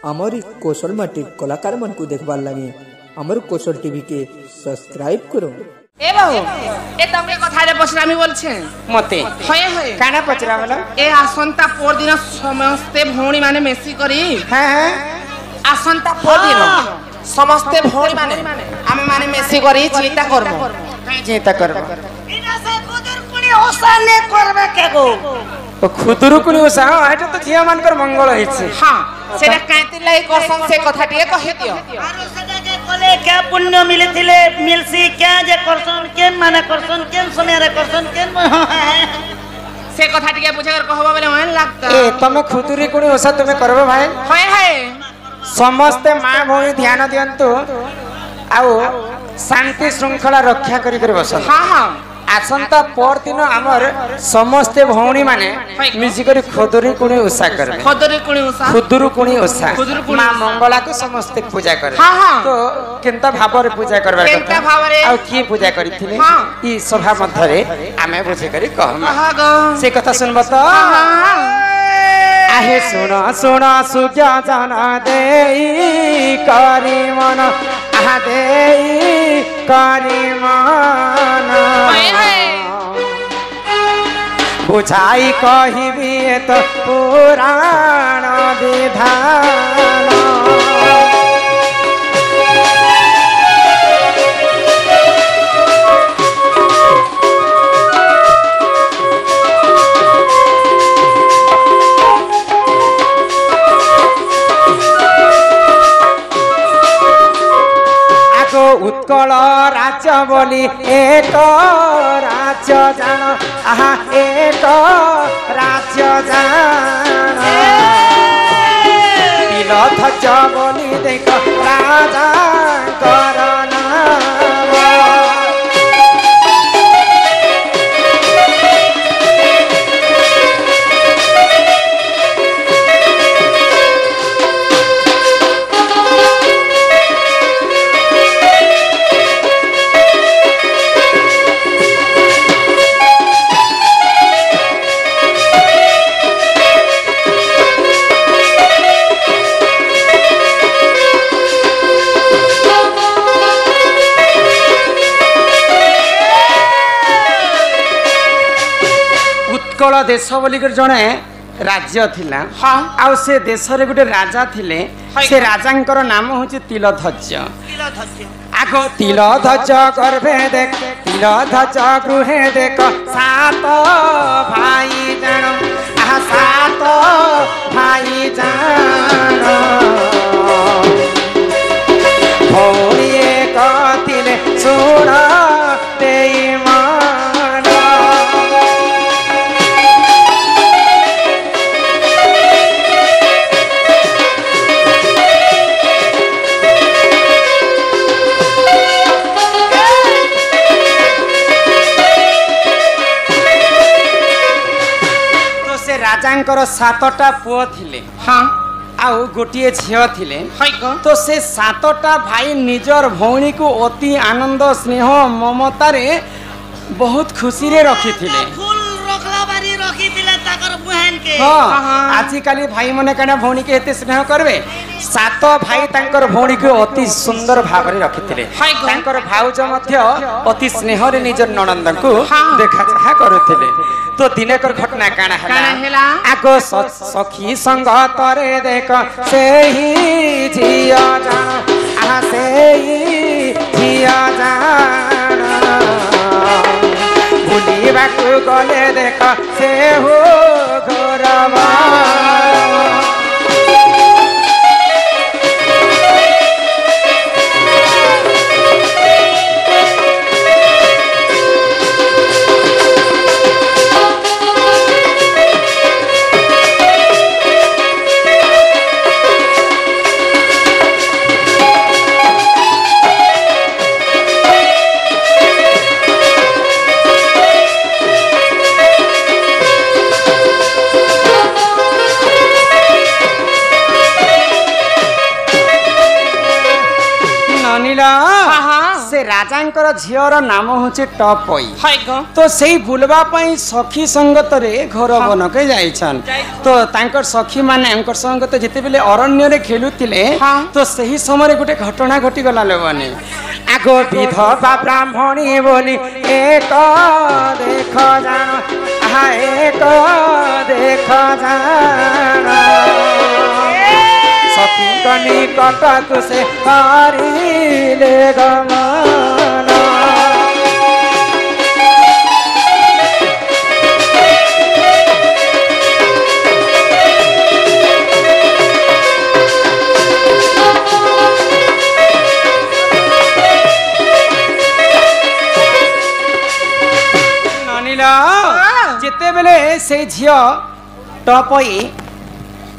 हमारी कौशल माटी कलाकार मन को देखबार लगे हमर कौशल टीवी के सब्सक्राइब करो। ए बाबू ए तमके कथा रे पछरामी बोलछे मते होय होय काना पछरावला ए आसंता पोर दिन समस्ते भौणी माने मेसी करी हां हां आसंता पोर दिन समस्ते भौणी माने आमे माने मेसी करी चिंता करबो चिंता करबो इना से खुदुरकुणी ओसा ने करबे केगो ओ खुदुरकुणी ओसा एटा तो झिया मानकर मंगल हिचे हां सेटा काइते लाई कसम से कथा टिए कहि दियो आरो सदा के कोले क्या पुण्य मिलथिले मिलसी क्या जे करसन केन माने करसन केन समय रे करसन केन से कथा टिए बुझे कर कहबो बेले मन लागता ए तमे खुदुरकुणी ओसा तमे करबो भाई होय होय समस्त मां भौणी ध्यान दियंतु आउ शांति श्रृंखला रक्षा करी कर बस हां हां आसंता पर दिन आमर समस्ते भौणी माने मिसी करी खुदुरकुणी ओसा करबे खुदुरकुणी ओसा मां मंगला को समस्ते पूजा करे हां हां तो केनता भाव रे पूजा करबा केनता भाव रे आ की पूजा करिथिले ई सभा मध्य रे आमे बुझे करी कहम से कथा सुनबो तो आहे सुन सुन सुजा जाना देई करी मन आहा देई करी मन बुझाई कहिबी तो पुराण विधान उत्कल राज्य बोली एक राज्य जान आहा एक राज्य जान तिलध्वज बोली देख राजा करना उत्कल देश बोलिकर जड़े राज्य थिला आउ से देश रे गुटे राजा थिले से राजांकर नाम होची तिलध्वज आग तिलध्वज गर्भे देख तिलध्वज गृहे देख सात भाई जान आहा सात भाई जान भौणी एक तिले सुन देई राजांकर सातटा पुओ थिले हां आउ गोटिए झियो थिले तो से सातटा भाई निजर भौणी को अति आनंद स्नेह ममता रे बहुत खुशी रे रखी थिले फूल रखला बारी रखी थिले ताकर बहन के हां आजि काली भाई मने कना भौणी के एते स्नेह करबे सात भाई तांकर भौणी को अति सुंदर भाव रे रखी थिले तांकर भाउज मध्य अति स्नेह रे निजर ननंद को देखा चाहा करूथिले तो दिनेकर घटना काना हला आगो सखी संग तरे देख से ही जिया जान आ से ही जिया जान बुलिबा को गले देख से हो घरवा राजांकर झीर नाम होचे टपई हाय गो तो सेई बुलवा पई सखी संगत रे घर बनके जाइछन तो तांकर सखी माने अंकर संगत जेते बेले अरण्य रे खेलुतिले तो सही समय गोटे घटना घटी गला लेबने आगो विधवा ब्राह्मणी बोली एक देख जान आहा एक देख जान सखी कनी कटक से हारिले गमन जिते बेले से झियो टपई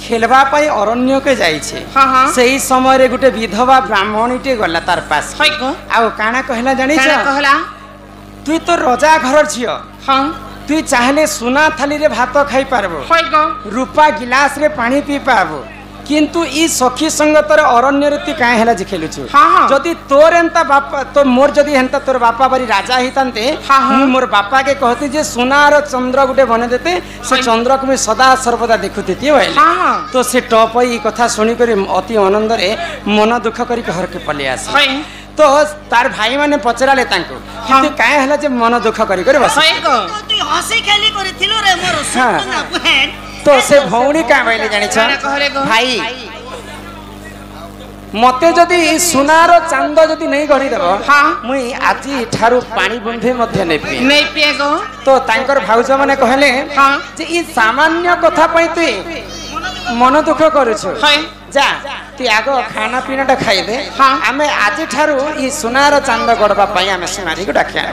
खेलवा पाई अरण्य के जाइछे सेही समय रे गुटे विधवा ब्राह्मणीटे गला तार पास आउ काना कहला जानि छ कहला तू तो रजा घर झियो हां तू चाहले सोना थाली रे भात खाई पारबो हाय गो रूपा गिलास रे पानी पी पाबो किंतु ई सखी संगत रे अरण्य रे तू काहे हला जे खेलुछु जदी तोर एंता बापा तो मोर जदी एंता तोर बापा बारी राजा हितांते मु मोर बापा के कहती जे सोनार चंद्र गुटे बने देते से चंद्र को मैं सदा सर्वदा देखुती होइले तो से टपई कथा सुनी करी अति आनंद रे मन दुख करी घर के पले आसी तो तार भाई माने पचराले तांको किंतु काहे हला जे मन दुख करी करे बस तू हसी खेली करथिलो रे मोर सुना बहन तो से भौणी का भाई जानि छ भाई मते जदी सुनार चांद जदी नहीं गढ़ी देबो मुई आजी ठारू पानी बुंधे मध्ये नहीं पिए गो तो तांकर भाउज माने कहले जे ई सामान्य कथा पई तू मन दुख करूछु जा तू आगो खाना पीना टा खाई दे आमे आज ठारू ई सुनार चांद गड़बा पई आमे सुनारी को डाकिया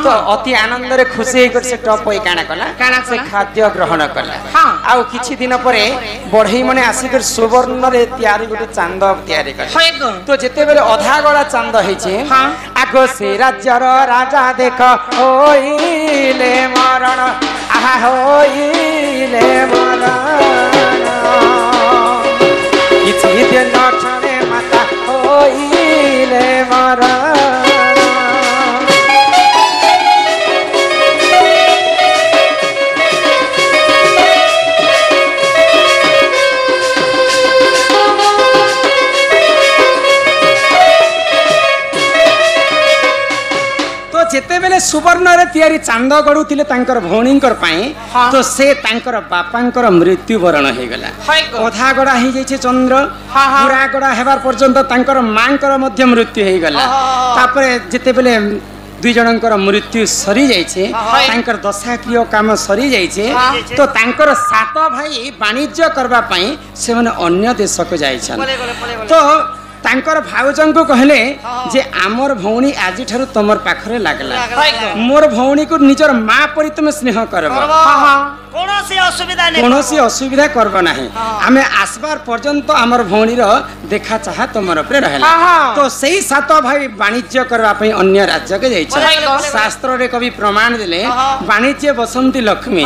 तो अति आनंद रे खुशी हे कर से टपई काना कला से खाद्य ग्रहण कला आउ किछि दिन परे बढ़ई माने आसी कर सुवर्ण रे तयारी गोटे चांद तयारी कला तो जेते बेले अधा गड़ा चांद हेचे आगो से राज्यर राजा देख होइले मरण आहा होइले मरण किछि दिन क्षणे माता होइले मरण जेते बेले सुवर्ण रे तयारी चांद गड़ुतिले तांकर भौणींकर पाई तो से तांकर बापांकर मृत्यु वरण हे गला अधा गड़ा हे जैछे चंद्र पूरा गड़ा हेबार पर्यंत तांकर मांकर मध्य मृत्यु हे गला तापरे जेते बेले दुई जनकर मृत्यु सरी जाइछे तांकर दशाक्रिय काम सरी जाइछे तो तांकर सात भाई वाणिज्य करबा पई से माने अन्य देश को जाइछन तो तांकर भाउजन को कहले जे आमर भौणी आजि ठारू तमर पाखरे लागला मोर भौणी को निजर मां परि तुम स्नेह करबो कोनोसी असुविधा करबो नाही आमे आसबार पर्यंत आमर भौणी रो देखा चाहा तमर ऊपर रहला तो सेही सात भाई वाणिज्य करबा पई अन्य राज्य के जाइछ शास्त्र रे कवि प्रमाण देले वाणिज्य बसंती लक्ष्मी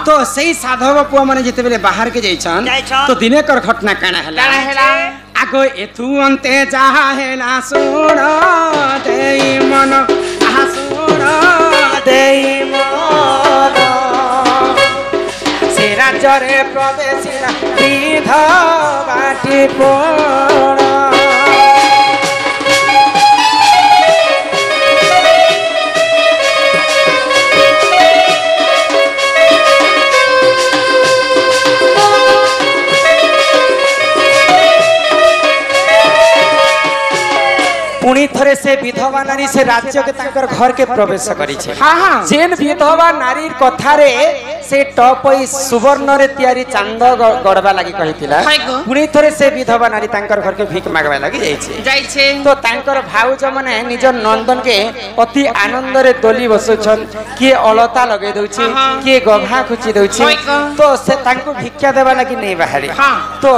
तो सेही साधव पुआ माने जेते बेले बाहर के जाइछन तो दिने कर घटना काना हला आगो एथु अंते जहा हेला सुण देई मन आहा सुण देई मन से राज्य प्रवेशिला विधवाटी पण पुणी थरे से विधवा नारी से राज्य के तांकर घर के प्रवेश करी छे जेन विधवा नारी कथा रे से टपई सुवर्ण रे तयारी चांद गड़बा लागि कहितिला पुणी थरे से विधवा नारी तांकर घर के भीख मागबा लागि जाइछे तो तांकर भाउज माने निज नंदन के अति आनंद रे दोली बसुछन के अलता लगे दउछि के गभा खुची दउछि तो से तांको भिक्षा देबा लागि नै बाहरी तो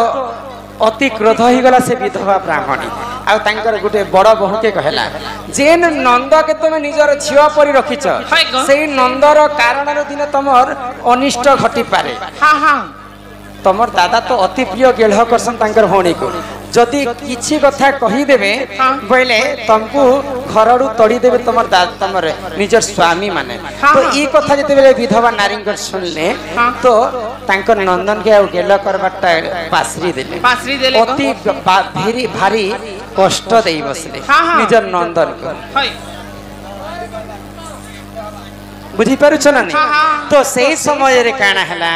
अति क्रोध ही गला से विधवा ब्राह्मणी आ तांकर गुटे बड़ बहु के कहला जेन नंद के तुम निजर छिवा परि रखिछ सेही नंदर कारण दिन तमर अनिष्ट घटी पारे तमर दादा तो अति प्रिय गेढ़ करसन तांकर भौणी को जदि किछि कथा कही देबे बोले तुमको घरडू तड़ी देबे तमर तमर निजर स्वामी माने तो ई कथा जते बेले विधवा नारी कर सुनले तो तांकर नंदन के गेल करबाटा पासरी देले अति भारी भारी कष्ट देई बसले निजर नंदन को बुझी पारु छ ना तो सही समय रे काना हला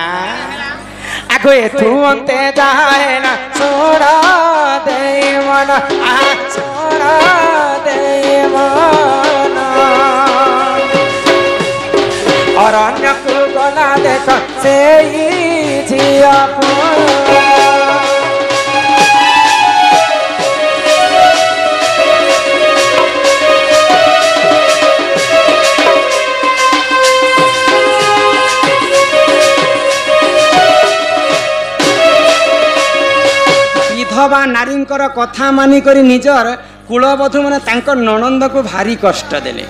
आगो तू अंते जाए ना छोड़ा दे मना छोड़ा दे मना और अन्य को गला देख से ही जिया विधवा नारी कथा मानी करी निजर कुलबधू मैंने ननंद को भारी कष्ट देले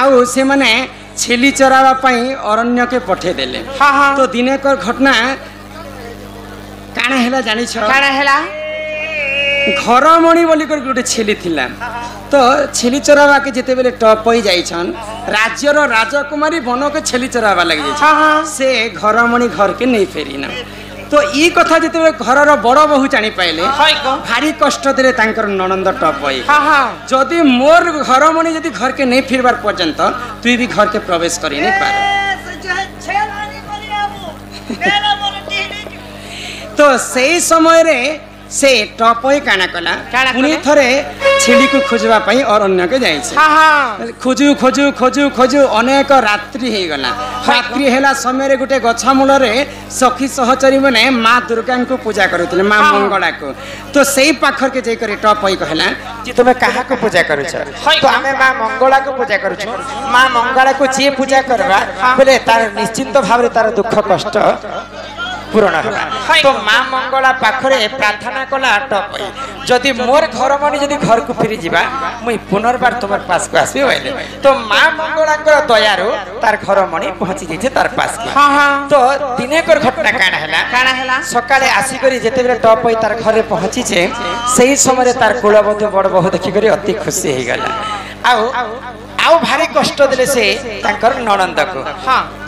आउ से माने छेली चरावा पाई अरण्य के पठे देले तो दिने कर घटना काना हैला जानि छ काना हैला घरमणी बोली कर गोटे छेली थिला तो छेली चरावा के जेते बेले टपई जाइछन राज्यर राजकुमारी बन के छेली चरावा लगी जाइछ से घरमणी घर के नहीं फेरी ना तो ई कथा जते घर बड़ बहु जानी पाइले भारी कष्ट देले तांकर ननंद टपई जदि मोर घरमणी जदि घर के नहीं फिरबार पर्यंत तू भी घर के प्रवेश करी नहीं पार तो सही समय रे से टपई काना कला पुनी थरे छेली को खोजवा पाई अरण्य के जाई छे खोजू खोजू खोजू खोजू अनेक रात्रि हे गला रात्रि हेला समय रे गुटे गछा मूल रे सखी सहचरी माने मां दुर्गा को पूजा करथिले मां मंगला को तो सेही पाखर के जे करे टपई कहला जे तुमे काहा को पूजा करू छ तो हमें मां मंगला को पूजा करू छ मां मंगला को जे पूजा करबा बोले तार निश्चित भाव रे तार दुख कष्ट पूर्ण होला तो मां मंगला पाखरे प्रार्थना कला टपई जदि मोर घरमणी जदि घर को फेरी जिबा मुई पुनर्बार तुमर पास को आसी होइले तो मां मंगला कर दयारो तार घरमणी पहुंची जेते तार पास को तो दिने कर घटना काना हैला सकाळे आसी करी जेते बेले टपई तार घरे पहुंची छे सही समय तार कुलबधू बड़ बहु देखि करी अति खुशी हे गला आउ भारी कष्ट दिले से तांकर ननंद को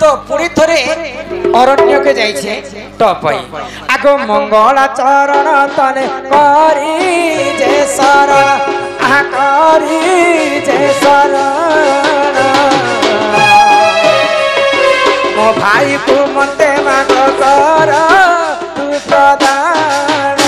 तो पुरी थरे अरण्य के जाई छे टपई आगो मंगला चरण तने करी जे शरण आ करी जे शरण मो भाई को मते माग कर तू प्रदान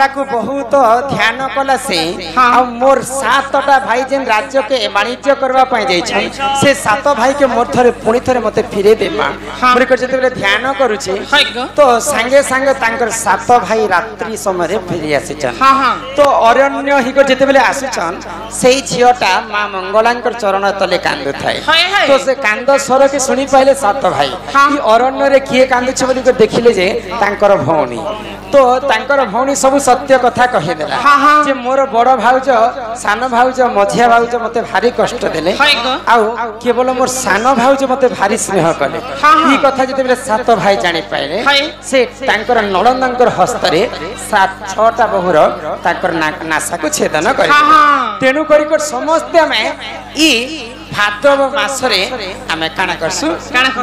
को बहुत ध्यान कला से मोर 7टा भाई जेन राज्य के वाणिज्य करबा पाई जाई छन से 7 भाई के मोर थरे पुणी थरे मते फिरे दे मां मोर कर जते बेले ध्यान करू छी तो संगे संगे तांकर 7 भाई रात्रि समय रे फिरि आसी छन तो अरण्य ही को जते बेले आसु छन सेही झियोटा मां मंगलांकर चरण तले कांदु थाए तो से कांद स्वर के सुनी पाइले 7 भाई ई अरण्य रे किए कांदु छ बोली को देखिले जे तांकर भौणी तो तांकर भौणी सब सत्य कथा कहि देला जे मोर बड़ भाउज सान भाउज मझिया भाउज मते भारी कष्ट देले आउ केवल मोर सान भाउज मते भारी स्नेह कले ई कथा जते बेले 7 भाई जानि पाइले से तांकर नळंदंकर हस्त रे 7-6टा बहुर तांकर नासा को छेदन करि तेनु करि को समस्त में ई भाद्रव मासरे आमे काना करसु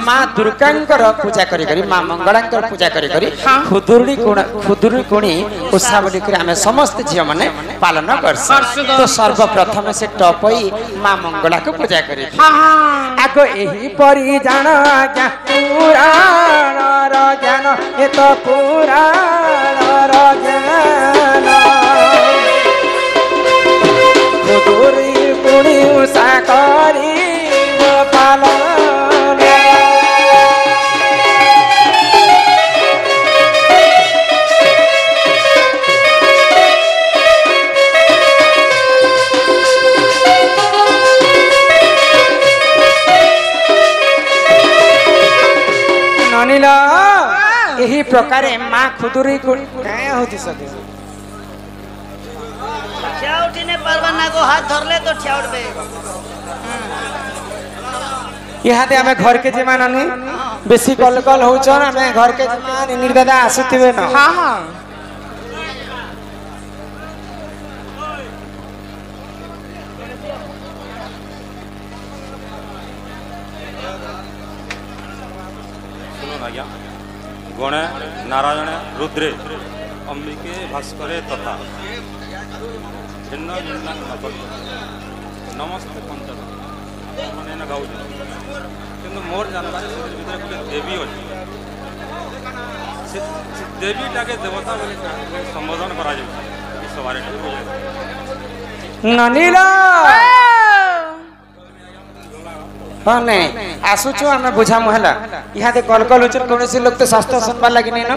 मां दुर्गांकर पूजा करी करी मां मंगलांकर पूजा करी करी खुदुरी कोणी उषा बोली करी आमे समस्त झियो माने पालन करसु तो सर्वप्रथम से टपई मां मंगला को पूजा करी आगो एही परी जान क्या पुराण र ज्ञान ए तो पुराण र ज्ञान खुदुरी कोणी उषा करी पालन ननिला प्रकार माँ खुदुरी क्या होती सके ठिया उठी नहीं पारबा ना को हाथ धरले तो ठिया उठबे इहाते आमे घर के जमा ननी बेसी कल कल होचन आमे घर के जमा निर्दादा आसुतिबे न हाँ हाँ आज्ञा गणे नारायण रुद्रे अंबिके भास्करे तथा भिन्न भिन्न नमस्ते पंचम मैंने गाँव कि मोर जानवर गोटे देवी अच्छी देवीटा के देवता बोले संबोधन करा सवारे ननीला हाँ नहीं आसुचु आमे बुझा मुहला यहाँ दे कल कल उचर कौन लोग तो शास्त्र सुनबार लगी नहीं ना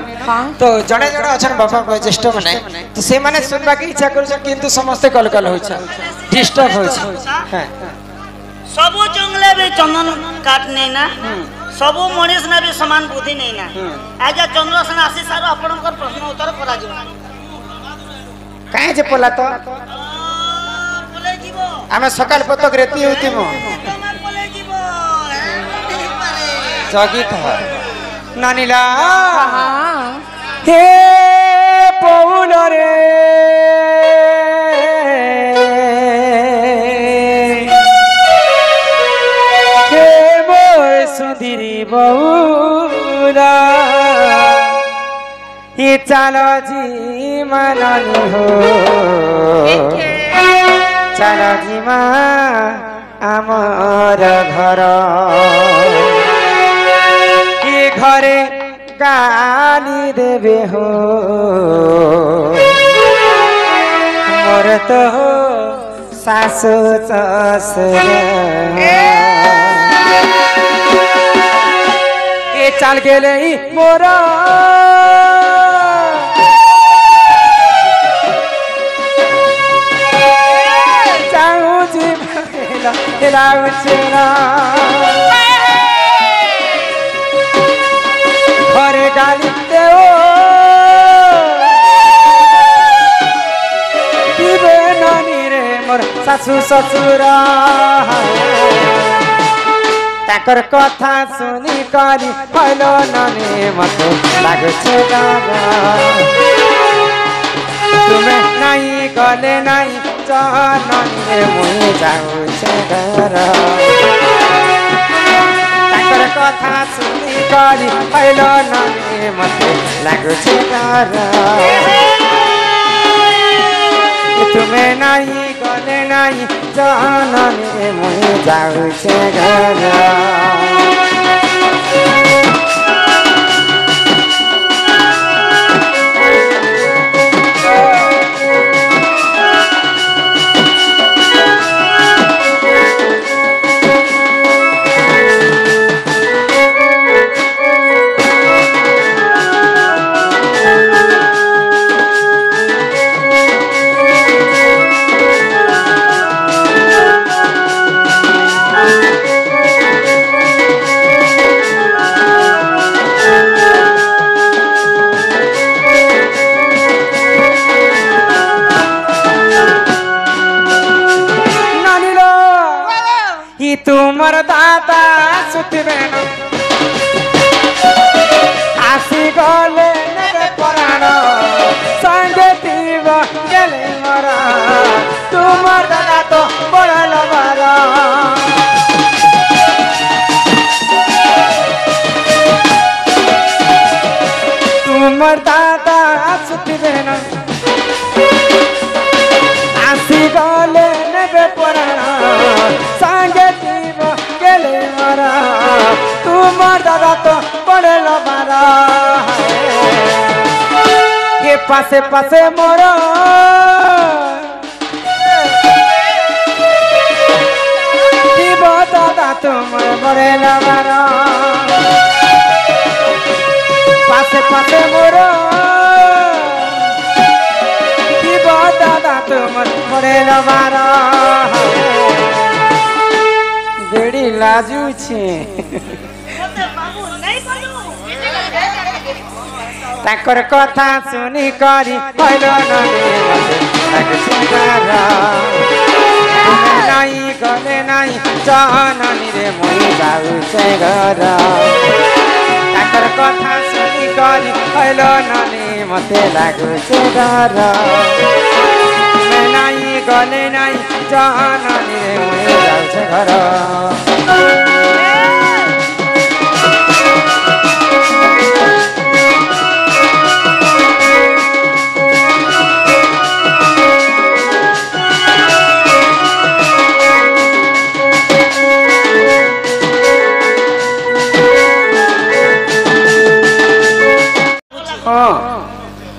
तो जड़े जड़े अच्छा बाबा ज्येष्ठ मैंने तो से मैंने सुनबा की इच्छा कर किंतु समस्ते कल कल होइछा डिस्टर्ब होइछा हां सबो जंगले भी चंदन काट नहीं ना सबो मनीष ना भी समान बुद्धि नहीं ना आजा चंद्रसेन आसी सारो आपनकर प्रश्न उत्तर करा जिवो काहे जे पला तो बोले जीवो आमे सकाल पतक रेती होती मो बोले जीवो जगित नानीला हाँ हे पौल रे हे मोर सुधीरी बौला ये चालो जी मानी हो चालो जी मा आमर घर ये घरे गाली देवे हो मोर तो हो सासु ससुर ये चाल गेले मोरा जाऊं जी चेना घरे गाली देओ दिबे नानी रे मोर सासु ससुरा ताकर कथा सुनी करी भलो नानी मतो लागछे गाना तुम्हें नहीं गले नहीं चाहनी रे मुई जाऊ छे घर ताकर कथा सुनी करी भलो नानी मतो लागछे गाना तुम्हें नहीं गले नहीं चाहनी रे मुई जाऊ छे घर तुमर दादा सुतबे आसी गले नेरे पराण संगे तीव गेले मरा तुमर दादा तो बड़ल मारा तुमर दादा सुतबे आसी गले नेरे पराण संगे तुमर दादा तो बड़े मारा के पासे पासे मोर दादा तुमर बड़े मारा पासे पासे मोर दादा तुमर बड़े मारा बेड़ी लाजू छे बाबू नहीं बोलू ताकर कथा सुनी करी हईल ननी मते नहीं गले नहीं जननी रे मुई जाऊचे घर ताकर कथा सुनी करी हईल ननी मते लागुचे घर नहीं गले नहीं जननी रे मुई जाऊचे घर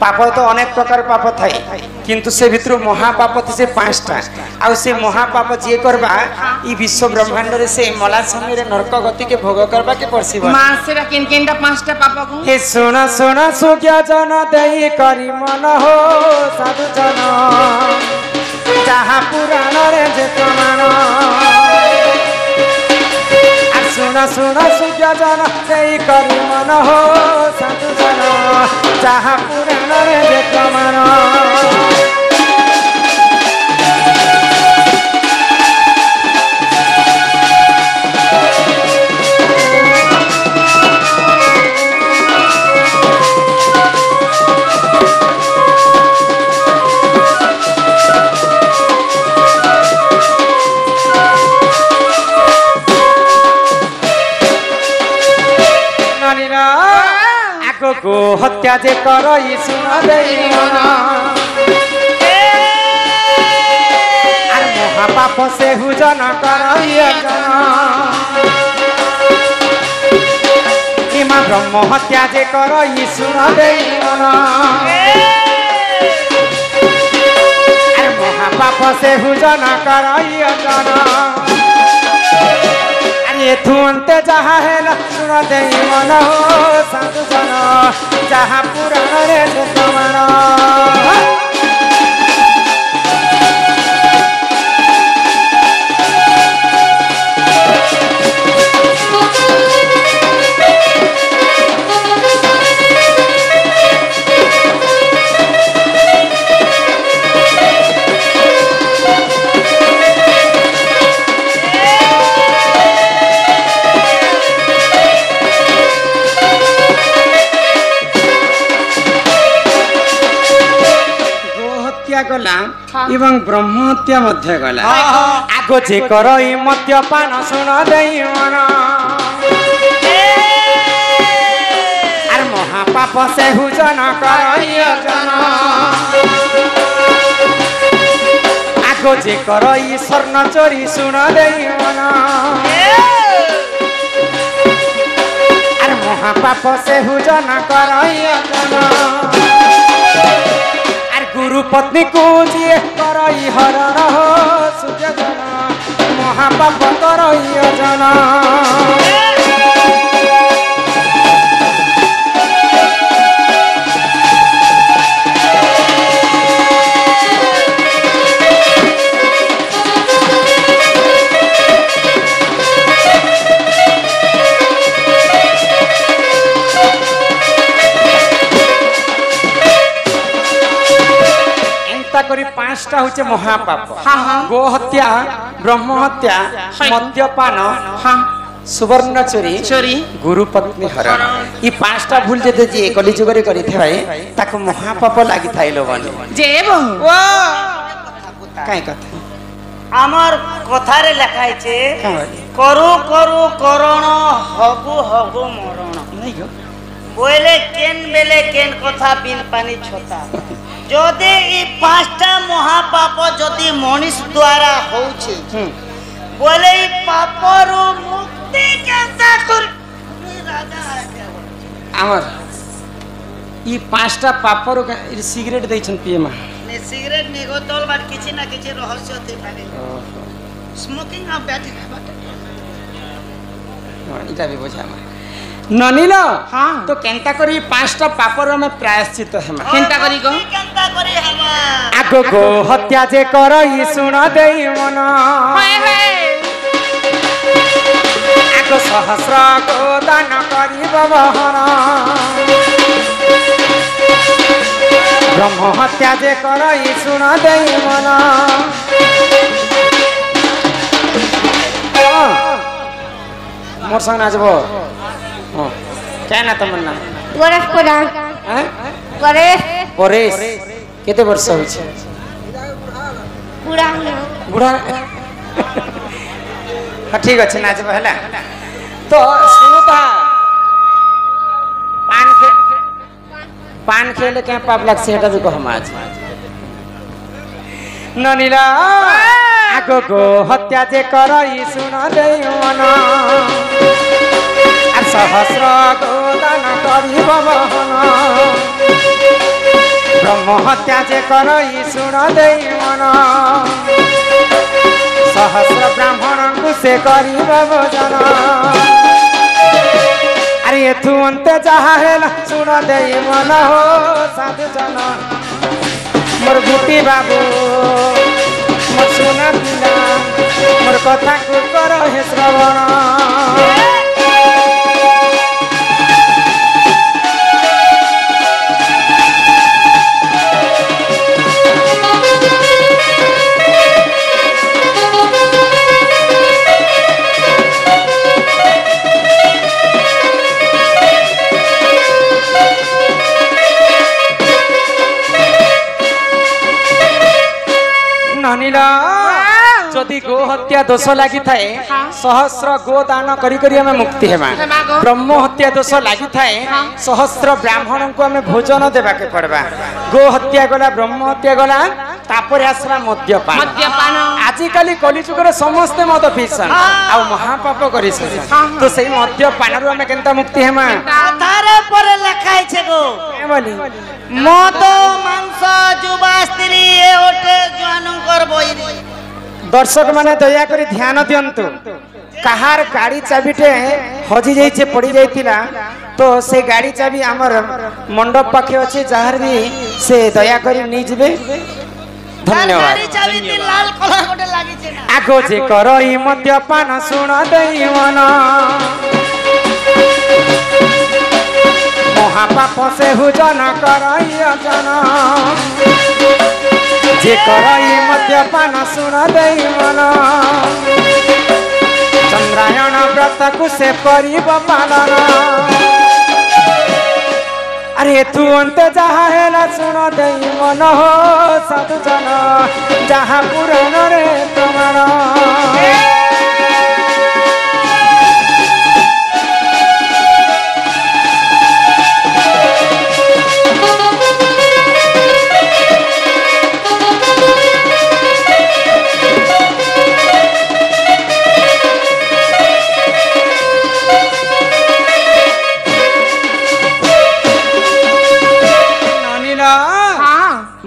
पाप तो अनेक प्रकार पाप थाए किंतु से भितर महापाप थी से 5टा आउ से महापाप जे करबा ई विश्व ब्रह्मांड रे से मला समय रे नरक गति के भोग करबा के परसिबा मासेरा किन किनटा 5टा पाप को हे सुना सुना सुज्ञा जन देई करी मन हो साधु जन जहाँ पुराण रे जे प्रमाण सुना सुना सुज्ञा जन देई करी मन हो साधु जन जहाँ पुराण रे जे प्रमाण को हत्या जे करई सुन देई आर महापाप से हुजन करई इमा ब्रह्म हत्या जे करई सुन देई आर महापाप से हुजन करई एथु अंते जहाँ है सुन दे मन हो साधु जन जहाँ पुराण रे प्रमाण गला एवं ब्रह्म हत्या मध्य गला आगो जे करई मद्यपान सुन देई मन आर महापाप से हुजन करई जन आगो जे करई स्वर्ण चोरी सुन देई मन आर महापाप से हुजन करई जन गुरु पत्नी को जी करई हरण हो सुजन महापाप करई जन करी 5टा होचे महापाप गो हत्या ब्रह्म हत्या मद्यपान सुवर्ण चोरी चोरी गुरु पत्नी हरण ई 5टा भूल जे जे कली जुग रे करी थाए ताको महापाप लागि थाइलो बने जे बहु काई कथा आमर कथा रे लिखाय छे करू करू करण हबु हबु मरण नहीं गो बोले केन बेले केन कथा बिन पानी छोटा जदि ई 5टा महापाप जदि मनीष द्वारा होउछे बोले ई पापरो मुक्ति केनता कर राजा आमर ई 5टा पापरो सिगरेट दैछन पिएमा ने सिगरेट ने गोतल बात किछि ना किछि रहस्य थे पारे स्मोकिंग ऑफ बैट इटा भी बुझा ननील हाँ तो केंता करी 5टा पापर में प्रायश्चित हेमा केंता करी गो केंता करी हेमा आगो गो हत्या जे करई सुन देई मन हाय हाय आगो सहस्र को दान करी बहन ब्रह्म हत्या जे कर शुण दे मन मोर संग नाचब क्या ना तुम ना गणेश प्रधान गणेश परेश केते वर्ष होइछे बुढ़ा बुढ़ा हाँ ठीक अच्छे नाचब है तो सुनुता पान खेले क्या पाप लग से भी कह आज ननीला आगो गो हत्या जे कर शुण दे मन सहस्र गोदान करिब बहन ब्रह्म हत्या जे कर शुण दे मन सहस्र ब्राह्मण को से करिब भोजन अरे एथु अंते जहा हेला शुण दे मन हो साधु जन मोर गुटी बाबू मोर सुना पिला मोर कथा को कर हे श्रवण जदि गो हत्या दोष लगी थाए सहस्र गो दान करी करी हमें मुक्ति हेमा ब्रह्म हत्या दोष लगी थाए सहस्र ब्राह्मण को हमें भोजन देवा के पड़वा गो हत्या गला ब्रह्म हत्या गला तापर आसला मद्यपान आजिकल कलिजुग समस्ते मद पीसन आ महापाप करी तो सही मद्यपान रु हमें केनता मुक्ति हेमा तारे परे लिखाई छे गो बोली मद मांस जुवा स्त्री ए ओटे जानकर बोइरी दर्शक माने दया करी ध्यान दियंतु कहार गाड़ी चाबीटे हजी जाइछे पड़ी जाइतिला तो से गाड़ी चाबी हमर मंडप पाखे अछि जहार भी से दया करी नी जबे धन्यवाद गाड़ी चाबी ती लाल कलर गोटे लागि छे ना आगो जे करई मद्यपान शुण देई मन महापाप से हुजन करई अजन जे करई मद्यपान शुण देई मन चंद्रायण व्रत को से करिब पालन अरे तू अंत जहा हेला शुण देई मन हो साधु जन जहा पुराण रे प्रमाण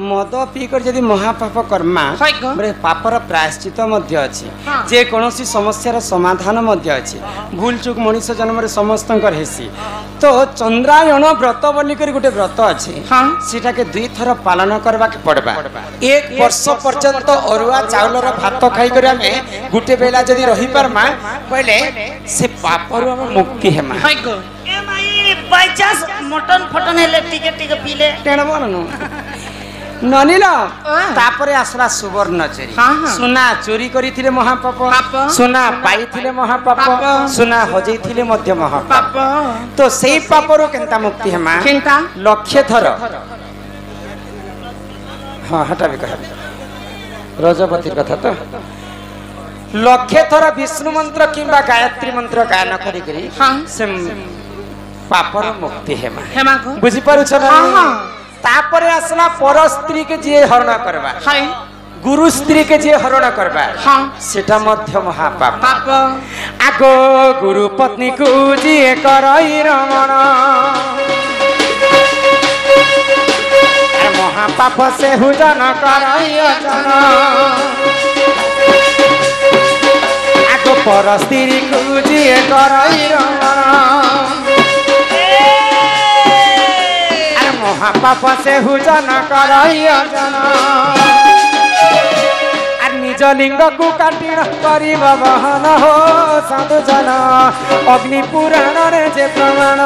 मद पीकर जदि महापाप कर्मा पापर प्रायश्चित मध्य अछि जे कोनोसी समस्यार समाधान मध्य अछि भूल चूक मनुष्य जन्म रे समस्त हेसी तो चंद्रायण व्रत बोली कर गोटे व्रत अछि सेटा के दुई थर पालन करबा के पड़बा एक वर्ष पर्यंत अरुआ चावलर भात खाई कर हमें गोटे बेला जदि रही परमा पहले से पापरु हम मुक्ति हेमा ए माई बाय चांस मटन फटन हेले टिके टिके पीले टेण बोलनु ननीला तापरे आसला सुवर्ण चोरी सुना चोरी करिथिले महापाप सुना पाइथिले महापाप सुना हजई थिले मध्य महापाप तो सेई पापरो केनता मुक्ति हेमा केनता लक्ष्य थर हां हटा भी कह रजपति कथा तो लक्ष्य थर विष्णु मंत्र किंबा गायत्री मंत्र गायन करी करी से पापर मुक्ति हेमा हेमा बुझी पारुछ ना तापरे आसला पर स्त्री के जे हरण करबा गुरु स्त्री के जे हरण करबा सेटा मध्य महापाप आगो गुरु पत्नी को जे करई रमण महापाप से हुजन करई अजन आगो पर स्त्री को जे करई रमण महापाप से हुजन करई अजन निज लिंग को काटी करी बहन हो साधु जन अग्नि पुराण रे जे प्रमाण